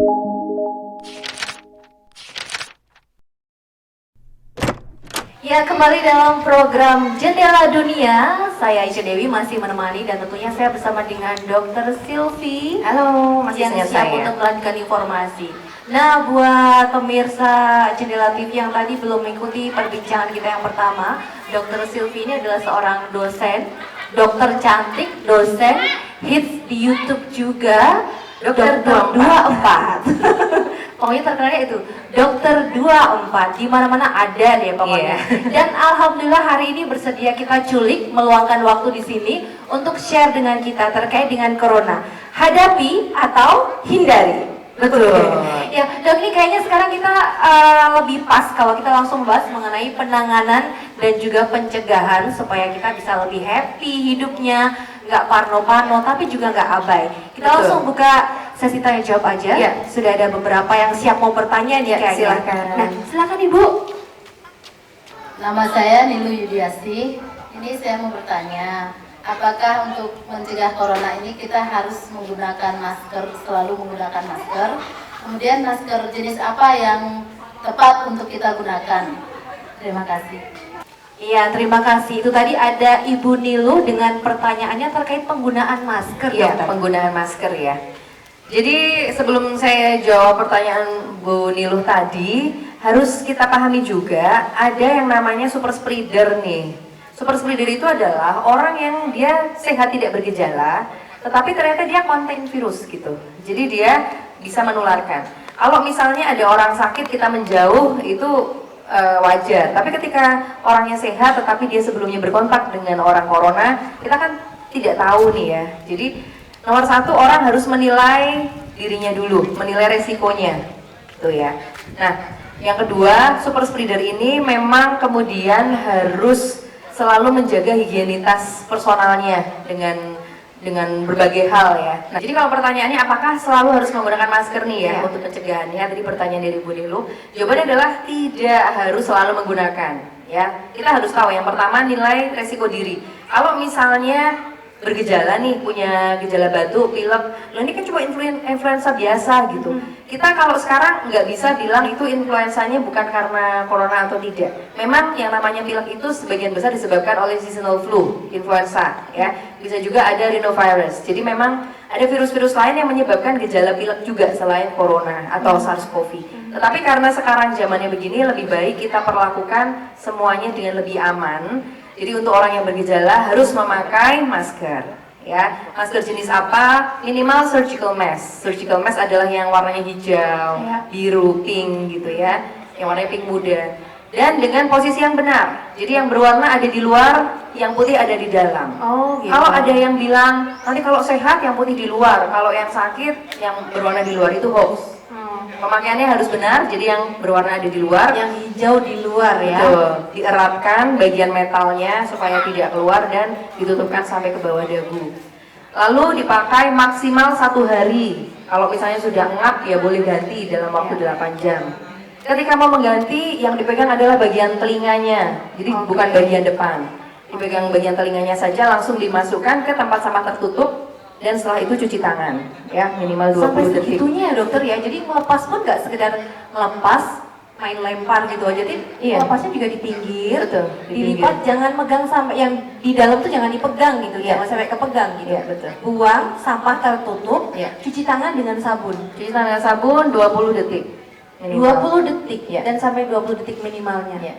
Ya, kembali dalam program Jendela Dunia. Saya Aisyah Dewi masih menemani dan tentunya saya bersama dengan Dr. Silvi. Halo, masih yang ingat siap saya untuk melanjutkan informasi. Nah, buat pemirsa Jendela TV yang tadi belum mengikuti perbincangan kita yang pertama, Dr. Silvi ini adalah seorang dosen, dokter cantik, dosen hits di YouTube juga, Dokter 24. Pokoknya terkenalnya itu Dokter 24, di mana-mana ada deh pokoknya. Dan alhamdulillah hari ini bersedia kita culik, meluangkan waktu di sini untuk share dengan kita terkait dengan corona. Hadapi atau hindari. Betul. Ya, Dok, ini kayaknya sekarang kita lebih pas kalau kita langsung bahas mengenai penanganan dan juga pencegahan supaya kita bisa lebih happy hidupnya, nggak parno-parno tapi juga nggak abai. Kita langsung buka sesi tanya jawab aja. Ya. Sudah ada beberapa yang siap mau bertanya nih kayaknya. Silakan. Nah, silakan Ibu. Nama saya Nilu Yudiasti. Ini saya mau bertanya, apakah untuk mencegah corona ini kita harus menggunakan masker, selalu menggunakan masker? Kemudian masker jenis apa yang tepat untuk kita gunakan? Terima kasih. Iya, terima kasih. Itu tadi ada Ibu Nilu dengan pertanyaannya terkait penggunaan masker. Iya, Dokter. penggunaan masker ya. Jadi sebelum saya jawab pertanyaan Bu Niluh tadi, harus kita pahami juga ada yang namanya super spreader nih. Super spreader itu adalah orang yang dia sehat tidak bergejala, tetapi ternyata dia konten virus gitu. Jadi dia bisa menularkan. Kalau misalnya ada orang sakit kita menjauh itu wajar. Tapi ketika orangnya sehat tetapi dia sebelumnya berkontak dengan orang corona, kita kan tidak tahu nih ya. Jadi nomor satu, orang harus menilai dirinya dulu, menilai resikonya, gitu ya. Nah, yang kedua, super spreader ini memang kemudian harus selalu menjaga higienitas personalnya dengan berbagai hal ya. Nah, jadi kalau pertanyaannya apakah selalu harus menggunakan masker nih ya untuk pencegahannya, tadi pertanyaan dari Bu Nilu, jawabannya adalah tidak harus selalu menggunakan ya. Kita harus tahu yang pertama nilai resiko diri. Kalau misalnya bergejala nih, punya gejala batuk, pilek, loh ini kan cuma influenza biasa gitu. Kita kalau sekarang nggak bisa bilang itu influenzanya bukan karena corona atau tidak. Memang yang namanya pilek itu sebagian besar disebabkan oleh seasonal flu, influenza ya. Bisa juga ada rhinovirus. Jadi memang ada virus-virus lain yang menyebabkan gejala pilek juga selain corona atau SARS-CoV. Tetapi karena sekarang zamannya begini, lebih baik kita perlakukan semuanya dengan lebih aman. Jadi untuk orang yang bergejala harus memakai masker ya. Masker jenis apa? Minimal surgical mask. Surgical mask adalah yang warnanya hijau, biru, pink gitu ya. Yang warnanya pink muda. Dan dengan posisi yang benar. Jadi yang berwarna ada di luar, yang putih ada di dalam. Oh, gitu. Kalau ada yang bilang nanti kalau sehat yang putih di luar, kalau yang sakit yang berwarna di luar itu hoax. Pemakaiannya harus benar, jadi yang berwarna ada di luar, Yang hijau di luar ya. betul, dieratkan bagian metalnya supaya tidak keluar dan ditutupkan sampai ke bawah dagu. Lalu dipakai maksimal 1 hari. Kalau misalnya sudah ngap ya boleh ganti dalam waktu 8 jam. Ketika mau mengganti, yang dipegang adalah bagian telinganya, jadi bukan bagian depan. Dipegang bagian telinganya saja, langsung dimasukkan ke tempat sampah tertutup. Dan setelah itu cuci tangan ya, minimal 20 Sampai detik. segitunya ya dokter ya. Jadi melepas pun nggak sekedar melepas, main lempar gitu aja. Jadi melepasnya juga di pinggir, Betul, di dilipat, pinggir. jangan megang sampai yang di dalam tuh jangan dipegang gitu, jangan sampai kepegang gitu. Iya, betul. Buang, sampah tertutup, Iya. cuci tangan dengan sabun. Cuci tangan sabun 20 detik. Minimal. 20 detik Ya. dan sampai 20 detik minimalnya. Ya.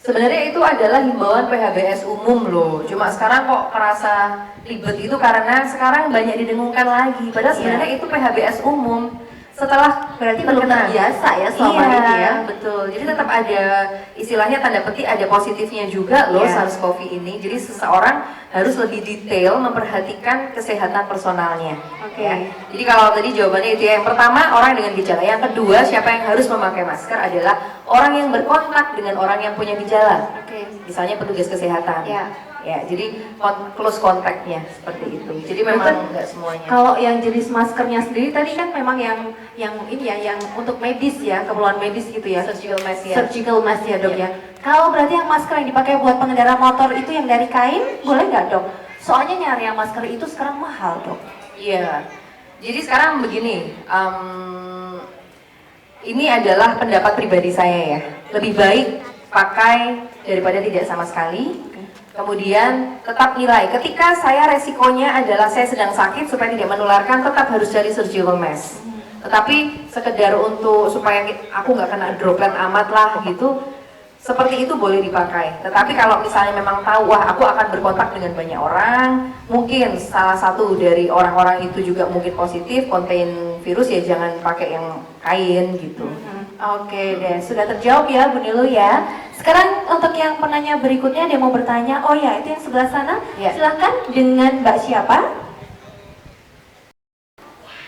Sebenarnya itu adalah himbauan PHBS umum loh. Cuma sekarang kok kerasa ribet itu karena sekarang banyak didengungkan lagi. Padahal sebenarnya itu PHBS umum. Setelah Berarti belum terkena. terbiasa ya selama Iya, ini ya. betul. Jadi tetap ada istilahnya tanda petik ada positifnya juga loh SARS-CoV ini. Jadi seseorang harus lebih detail memperhatikan kesehatan personalnya. Oke. Ya. Jadi kalau tadi jawabannya itu ya. Yang pertama orang dengan gejala. Yang kedua siapa yang harus memakai masker adalah orang yang berkontak dengan orang yang punya gejala. Oke. Misalnya petugas kesehatan. Ya. Ya, jadi close contactnya seperti itu. Jadi memang nggak semuanya. Kalau yang jenis maskernya sendiri tadi kan memang yang ini ya, yang untuk medis ya, keperluan medis gitu ya. Surgical mask ya. Surgical mask ya dok Iya. ya. Kalau berarti yang masker yang dipakai buat pengendara motor itu yang dari kain, boleh nggak dok? Soalnya nyari yang masker itu sekarang mahal dok. Iya. Jadi sekarang begini, ini adalah pendapat pribadi saya ya. Lebih baik pakai daripada tidak sama sekali. Kemudian tetap nilai. Ketika saya resikonya adalah saya sedang sakit, supaya tidak menularkan, tetap harus cari surgical mask. Tetapi sekedar untuk supaya aku nggak kena droplet amat lah gitu, seperti itu boleh dipakai. Tetapi kalau misalnya memang tahu, wah aku akan berkontak dengan banyak orang, mungkin salah satu dari orang-orang itu juga mungkin positif, konten virus, ya jangan pakai yang kain gitu. Oke deh, sudah terjawab ya Bu Nilu ya. Sekarang untuk yang penanya berikutnya, dia mau bertanya. Oh ya, itu yang sebelah sana. Ya. Silahkan, dengan Mbak siapa?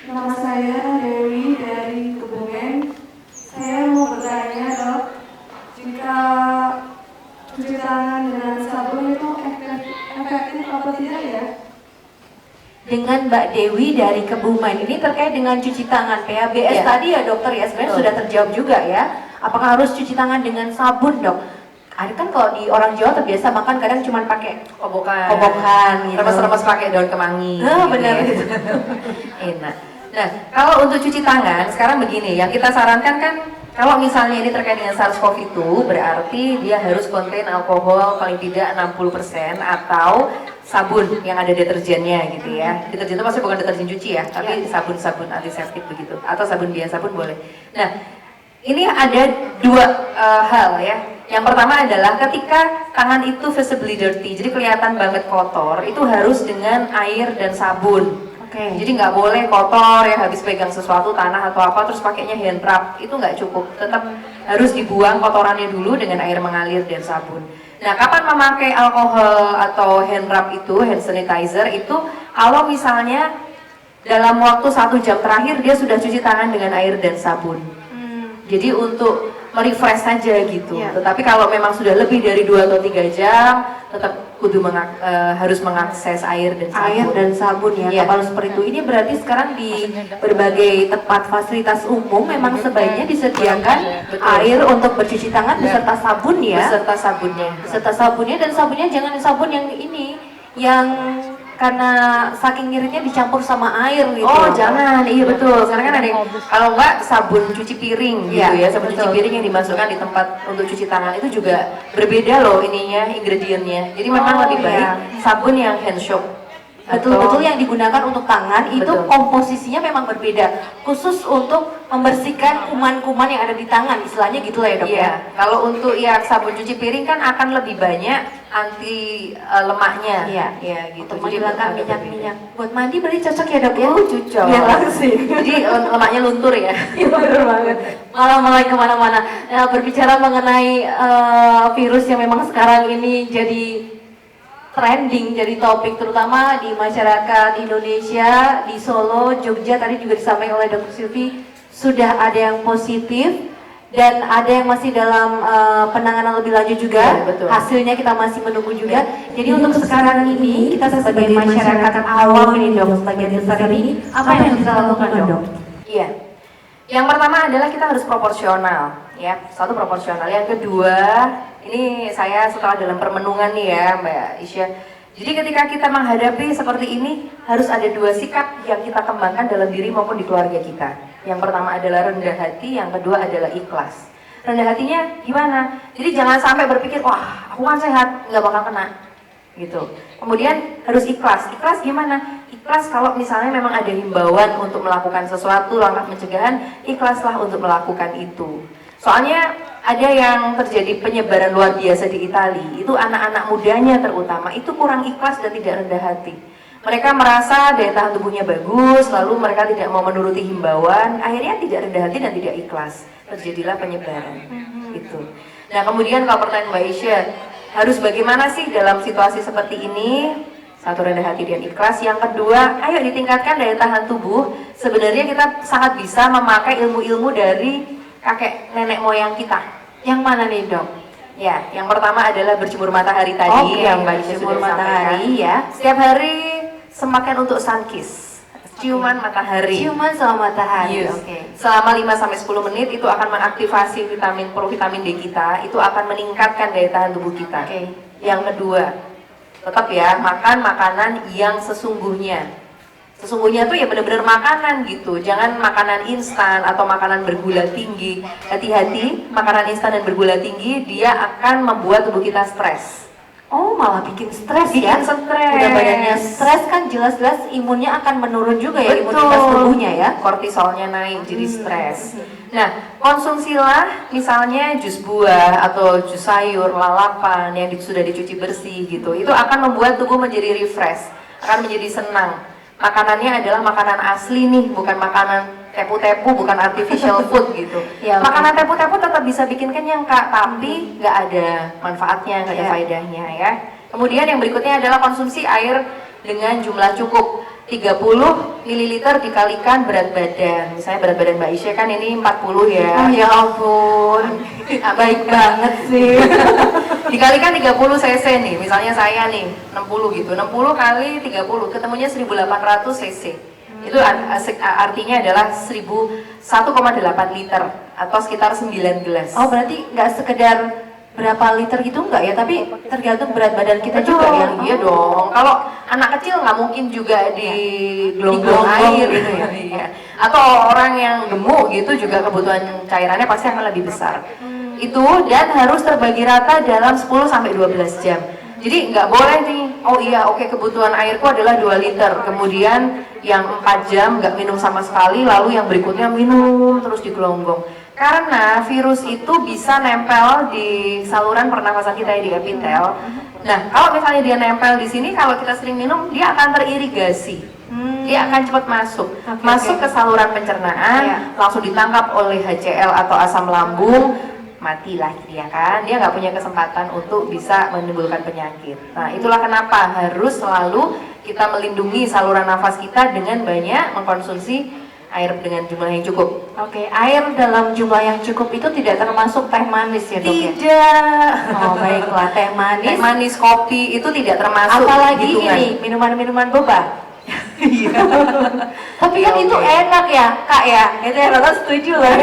Nama saya Dewi dari Kebumen. Saya mau bertanya, Dok, jika cuci tangan dengan sabun itu efektif apa tidak ya? Dengan Mbak Dewi dari Kebumen, ini terkait dengan cuci tangan PHBS Ya. tadi ya dokter ya, sebenarnya Betul. sudah terjawab juga ya. Apakah harus cuci tangan dengan sabun dok? Ada kan kalau di orang Jawa terbiasa makan kadang cuma pakai kobokan gitu. Remes-remes pakai daun kemangi. Nah, gitu benar ya. gitu. Enak. Nah, kalau untuk cuci tangan sekarang begini, yang kita sarankan kan kalau misalnya ini terkait dengan SARS-CoV-2, berarti dia harus konten alkohol paling tidak 60% atau sabun yang ada deterjennya gitu ya. Deterjen itu maksudnya bukan deterjen cuci ya, tapi sabun-sabun antiseptik begitu, atau sabun biasa pun boleh. Nah, ini ada dua hal ya. Yang pertama adalah ketika tangan itu visibly dirty, jadi kelihatan banget kotor, itu harus dengan air dan sabun. Oke. Jadi nggak boleh kotor ya, habis pegang sesuatu tanah atau apa terus pakainya hand rub, itu nggak cukup. Tetap harus dibuang kotorannya dulu dengan air mengalir dan sabun. Nah, kapan memakai alkohol atau hand rub itu, hand sanitizer itu kalau misalnya dalam waktu 1 jam terakhir dia sudah cuci tangan dengan air dan sabun. Jadi untuk merefresh saja gitu. Ya. Tetapi kalau memang sudah lebih dari 2 atau 3 jam, tetap kudu harus mengakses air dan sabun. Air dan sabun ya, Iya. kalau seperti itu. Ini berarti sekarang di berbagai tempat fasilitas umum memang sebaiknya disediakan Betul. air untuk bercuci tangan beserta sabun ya. Beserta sabunnya. Beserta sabunnya, dan sabunnya jangan sabun yang ini, yang karena saking ngiritnya dicampur sama air gitu. Oh jangan, iya betul. Karena kan ada yang kalau enggak sabun cuci piring gitu Iya, ya, sabun betul. cuci piring yang dimasukkan di tempat untuk cuci tangan itu juga berbeda loh ininya, ingredientnya. Jadi memang Oh, lebih baik iya. sabun yang hand soap. Betul-betul yang digunakan untuk tangan itu Betul. komposisinya memang berbeda, khusus untuk membersihkan kuman-kuman yang ada di tangan, istilahnya gitu lah ya dok ya. Iya, kalau untuk ya sabun cuci piring kan akan lebih banyak anti lemaknya. Iya. Ya gitu. Untuk Jadi menghilangkan agak minyak-minyak. Buat mandi berarti cocok ya dok ya? Oh, cocok. Biar langsing. Jadi lemaknya luntur ya. Iya bener banget. Malah kemana-mana. Nah, berbicara mengenai virus yang memang sekarang ini jadi trending, jadi topik terutama di masyarakat Indonesia, di Solo, Jogja, tadi juga disampaikan oleh Dr. Silvi, sudah ada yang positif dan ada yang masih dalam penanganan lebih lanjut juga. Ya, betul. Hasilnya kita masih menunggu juga. Jadi untuk sekarang ini kita sebagai masyarakat awam ini dok, sebagian besar ini apa yang bisa lakukan dok? Iya. Yang pertama adalah kita harus proporsional, ya. Satu proporsional. Yang kedua, ini saya setelah dalam permenungan nih ya, Mbak Isya. Jadi ketika kita menghadapi seperti ini, harus ada 2 sikap yang kita kembangkan dalam diri maupun di keluarga kita. Yang pertama adalah rendah hati, yang kedua adalah ikhlas. Rendah hatinya gimana? Jadi jangan sampai berpikir, wah aku kan sehat, nggak bakal kena. Gitu. Kemudian harus ikhlas. Ikhlas gimana? Ikhlas kalau misalnya memang ada himbauan untuk melakukan sesuatu, langkah pencegahan, ikhlaslah untuk melakukan itu. Soalnya ada yang terjadi penyebaran luar biasa di Italia, itu anak-anak mudanya terutama, itu kurang ikhlas dan tidak rendah hati. Mereka merasa daya tahan tubuhnya bagus, lalu mereka tidak mau menuruti himbauan, akhirnya tidak rendah hati dan tidak ikhlas. Terjadilah penyebaran. Gitu. Nah kemudian kalau pertanyaan Mbak Isya, harus bagaimana sih dalam situasi seperti ini? Satu, rendah hati dan ikhlas. Yang kedua, ayo ditingkatkan daya tahan tubuh. Sebenarnya kita sangat bisa memakai ilmu-ilmu dari kakek nenek moyang kita. Yang mana nih dok? Ya, yang pertama adalah berjemur matahari tadi Oke, yang Mbak Isya berjemur sudah matahari, sampaikan. ya. Setiap hari semakan untuk sun kiss, ciuman matahari. Ciuman sama matahari. Yes. Oke. Selama 5-10 menit itu akan mengaktifasi provitamin D kita, itu akan meningkatkan daya tahan tubuh kita. Oke. Yang kedua, tetap ya, makan makanan yang sesungguhnya. Sesungguhnya tuh ya bener-bener makanan gitu, jangan makanan instan atau makanan bergula tinggi. Hati-hati, makanan instan dan bergula tinggi dia akan membuat tubuh kita stres. Oh, malah bikin stres ya? Bikin stres. Udah badannya stres kan jelas-jelas imunnya akan menurun juga ya, imunitas tubuhnya ya. Kortisolnya naik jadi stres. Nah, konsumsilah misalnya jus buah atau jus sayur, lalapan yang sudah dicuci bersih gitu. Itu akan membuat tubuh menjadi refresh, akan menjadi senang. Makanannya adalah makanan asli nih, bukan makanan tepu-tepu, bukan artificial food gitu. Ya, makanan tepu-tepu tetap bisa bikin kenyang Kak, tapi nggak ada manfaatnya, nggak ada faedahnya ya. Kemudian yang berikutnya adalah konsumsi air dengan jumlah cukup. 30 ml dikalikan berat badan. Misalnya berat badan Mbak Isya kan ini 40 ya. Oh ya ampun, baik banget sih. Dikalikan 30 cc nih, misalnya saya nih 60 gitu, 60 kali 30 ketemunya 1800 cc. Itu artinya adalah 1,8 liter atau sekitar 9 gelas. Oh berarti nggak sekedar berapa liter gitu enggak ya, tapi tergantung berat badan kita juga ya. Iya dong, kalau anak kecil nggak mungkin juga di gelonggong air gitu ya. Iya. Atau orang yang gemuk gitu juga kebutuhan cairannya pasti akan lebih besar. Itu dan harus terbagi rata dalam 10 sampai 12 jam. Jadi nggak boleh nih, oh iya oke kebutuhan airku adalah 2 liter, kemudian yang 4 jam nggak minum sama sekali, lalu yang berikutnya minum terus digelonggong. Karena virus itu bisa nempel di saluran pernafasan kita di epitel. Nah, kalau misalnya dia nempel di sini, kalau kita sering minum, dia akan teririgasi. Dia akan cepat masuk ke saluran pencernaan, langsung ditangkap oleh HCl atau asam lambung, matilah dia kan. Dia nggak punya kesempatan untuk bisa menimbulkan penyakit. Nah, itulah kenapa harus selalu kita melindungi saluran nafas kita dengan banyak mengkonsumsi air dengan jumlah yang cukup. Oke, air dalam jumlah yang cukup itu tidak termasuk teh manis ya dok? Tidak. Oh baiklah, teh manis. Teh manis, kopi itu tidak termasuk. Apalagi hitungan. ini minuman-minuman boba. Iya. Tapi kan itu enak ya kak ya. Itu Rata setuju lah.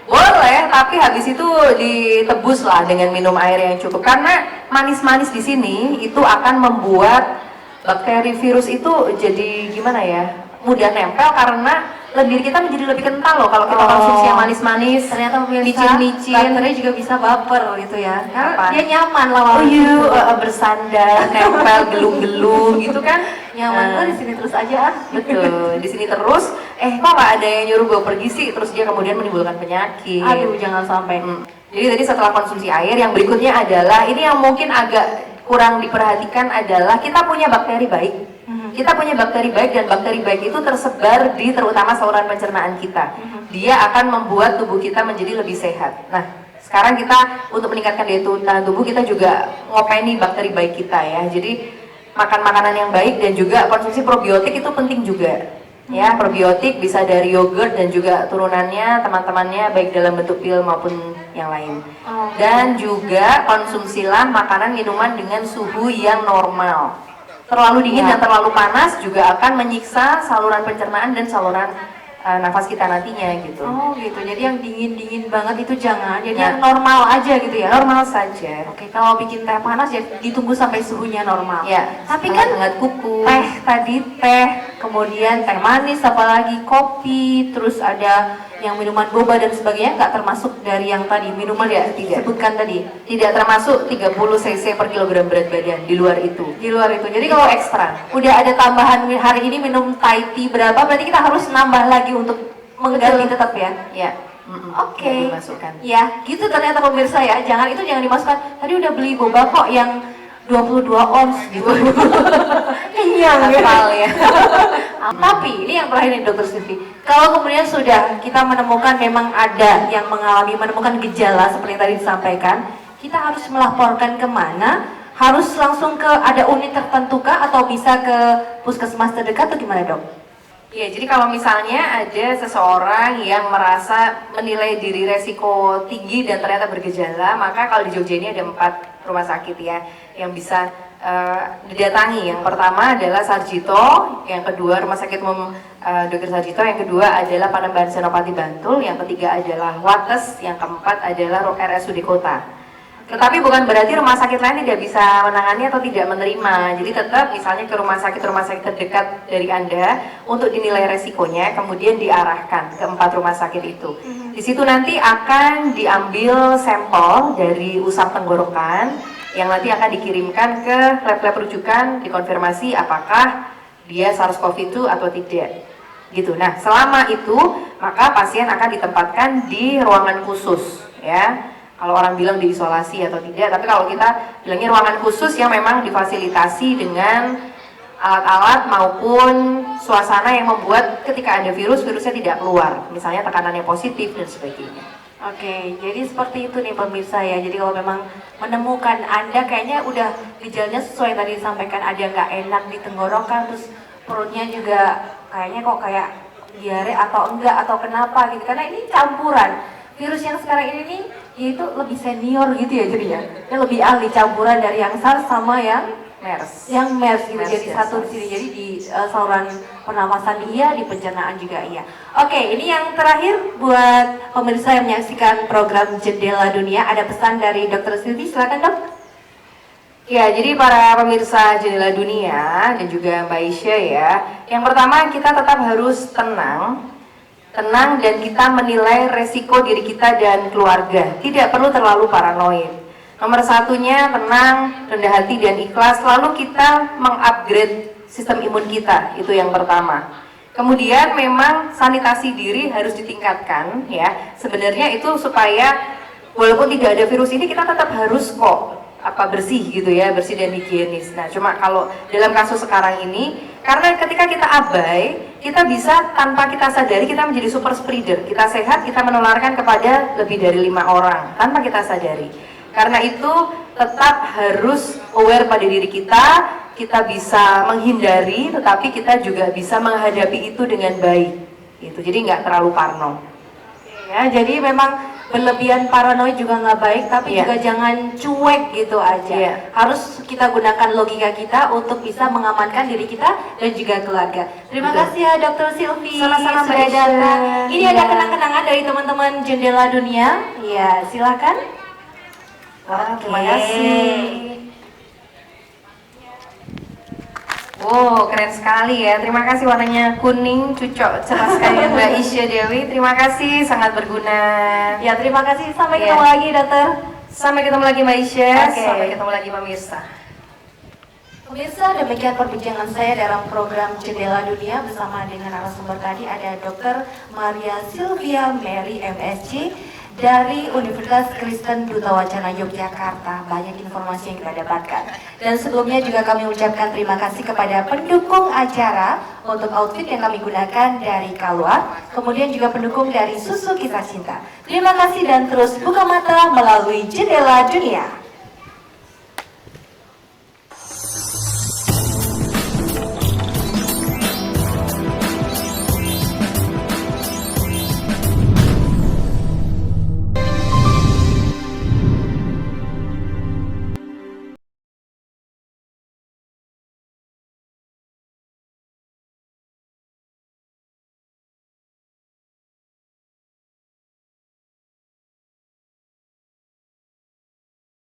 Boleh, tapi habis itu ditebus lah dengan minum air yang cukup. Karena manis-manis di sini itu akan membuat bakteri virus itu jadi gimana ya? Mudah nempel karena diri kita menjadi lebih kental loh kalau kita konsumsi yang manis-manis. Ternyata micin-micin, bakterinya juga bisa baper gitu ya. Karena Apa? dia nyaman lah. Bersandar, nempel, gelung-gelung gitu kan. Nyaman tuh di sini terus aja. Betul, di sini terus. Kok nggak ada yang nyuruh gue pergi sih? Terus dia kemudian menimbulkan penyakit. Aduh, jangan sampai. Jadi tadi setelah konsumsi air, yang berikutnya adalah ini yang mungkin agak kurang diperhatikan adalah kita punya bakteri baik. Kita punya bakteri baik dan bakteri baik itu tersebar di terutama saluran pencernaan kita. Dia akan membuat tubuh kita menjadi lebih sehat. Nah, sekarang kita untuk meningkatkan daya tahan tubuh kita juga ngopeni bakteri baik kita ya. Jadi makan makanan yang baik dan juga konsumsi probiotik itu penting juga. Ya, probiotik bisa dari yogurt dan juga turunannya, teman-temannya baik dalam bentuk pil maupun yang lain. Dan juga konsumsilah makanan minuman dengan suhu yang normal. Terlalu dingin dan terlalu panas juga akan menyiksa saluran pencernaan dan saluran nafas kita nantinya gitu. Oh gitu, jadi yang dingin-dingin banget itu jangan, jadi yang normal aja gitu ya? Normal saja. Oke, kalau bikin teh panas ya ditunggu sampai suhunya normal. Ya, tapi kan hangat kuku. Teh tadi teh, kemudian teh manis, apalagi kopi, terus ada yang minuman boba dan sebagainya nggak termasuk dari yang tadi minuman Tidak. sebutkan tadi. Tidak termasuk 30 cc per kilogram berat badan di luar itu. Di luar itu. Jadi Itu kalau ekstra. udah ada tambahan hari ini minum Thai tea berapa, berarti kita harus nambah lagi untuk mengganti tetap ya. Ya. Oke. Dimasukkan. Ya, gitu ternyata pemirsa ya. Jangan dimasukkan. Tadi udah beli boba kok yang 22 ons gitu. Kenyang ya. Hafal ya. Tapi ini yang terakhir nih Dokter Silvi. Kalau kemudian sudah kita menemukan memang ada yang menemukan gejala seperti yang tadi disampaikan, kita harus melaporkan kemana? Harus langsung ke ada unit tertentu kah atau bisa ke puskesmas terdekat atau gimana dok? Ya, jadi kalau misalnya ada seseorang yang merasa menilai diri resiko tinggi dan ternyata bergejala, maka kalau di Jogja ini ada 4 rumah sakit ya yang bisa didatangi. Yang pertama adalah Sarjito, yang kedua Rumah Sakit Umum Dr. Sarjito, yang kedua adalah Panembahan Senopati Bantul, yang ketiga adalah Wates, yang keempat adalah RSUD Kota. Tetapi bukan berarti rumah sakit lain tidak bisa menangani atau tidak menerima. Jadi tetap misalnya ke rumah sakit terdekat dari Anda untuk dinilai resikonya, kemudian diarahkan ke 4 rumah sakit itu. Di situ nanti akan diambil sampel dari usap tenggorokan yang nanti akan dikirimkan ke lab-lab rujukan, dikonfirmasi apakah dia SARS-CoV-2 atau tidak. Gitu. Nah, selama itu maka pasien akan ditempatkan di ruangan khusus, ya. Kalau orang bilang diisolasi atau tidak, tapi kalau kita bilangnya ruangan khusus yang memang difasilitasi dengan alat-alat maupun suasana yang membuat ketika ada virusnya tidak keluar, misalnya tekanannya positif dan sebagainya. Oke, jadi seperti itu nih pemirsa ya. Jadi kalau memang menemukan Anda kayaknya udah gejalanya sesuai tadi disampaikan, ada nggak enak di tenggorokan, terus perutnya juga kayaknya kok kayak diare atau enggak atau kenapa gitu, karena ini campuran virus yang sekarang ini nih yaitu lebih senior gitu ya, jadi ya lebih ahli, campuran dari yang SARS sama yang MERS. Yang MERS gitu, MERS jadi ya, satu di sini, jadi di saluran pernafasan iya, di pencernaan juga iya. Oke, ini yang terakhir buat pemirsa yang menyaksikan program Jendela Dunia, ada pesan dari Dr. Silvi, silakan dok. Ya, jadi para pemirsa Jendela Dunia dan juga Mbak Isya ya, yang pertama kita tetap harus tenang dan kita menilai resiko diri kita dan keluarga. Tidak perlu terlalu paranoid. Nomor satunya tenang, rendah hati dan ikhlas. Lalu kita mengupgrade sistem imun kita, itu yang pertama. Kemudian memang sanitasi diri harus ditingkatkan ya. Sebenarnya itu supaya walaupun tidak ada virus ini kita tetap harus kok bersih gitu ya, bersih dan higienis. Nah, cuma kalau dalam kasus sekarang ini, karena ketika kita abai, kita bisa tanpa kita sadari kita menjadi super spreader. Kita sehat, kita menularkan kepada lebih dari 5 orang tanpa kita sadari. Karena itu tetap harus aware pada diri kita bisa menghindari, tetapi kita juga bisa menghadapi itu dengan baik. Gitu. Jadi nggak terlalu parno. Ya, jadi memang berlebihan paranoid juga nggak baik, tapi juga jangan cuek gitu aja. Harus kita gunakan logika kita untuk bisa mengamankan diri kita dan juga keluarga. Terima kasih ya Dr. Silvi. Sama-sama, sudah Mbak datang. Isya. Ini ada kenang-kenangan dari teman-teman Jendela Dunia. Ya, silakan. Terima kasih. Oh, keren sekali ya. Terima kasih, warnanya kuning, cucok cerah sekali Mbak Isya Dewi. Terima kasih, sangat berguna. Ya, terima kasih. Sampai ketemu lagi, dokter. Sampai ketemu lagi Mbak Isya. Oke. Sampai ketemu lagi pemirsa. Pemirsa, demikian perbincangan saya dalam program Jendela Dunia bersama dengan narasumber tadi ada Dr. Maria Sylvia Mary MSc dari Universitas Kristen Duta Wacana Yogyakarta. Banyak informasi yang kita dapatkan. Dan sebelumnya juga kami ucapkan terima kasih kepada pendukung acara untuk outfit yang kami gunakan dari Kaluar, kemudian juga pendukung dari Susu Kisah Cinta. Terima kasih dan terus buka mata melalui Jendela Dunia.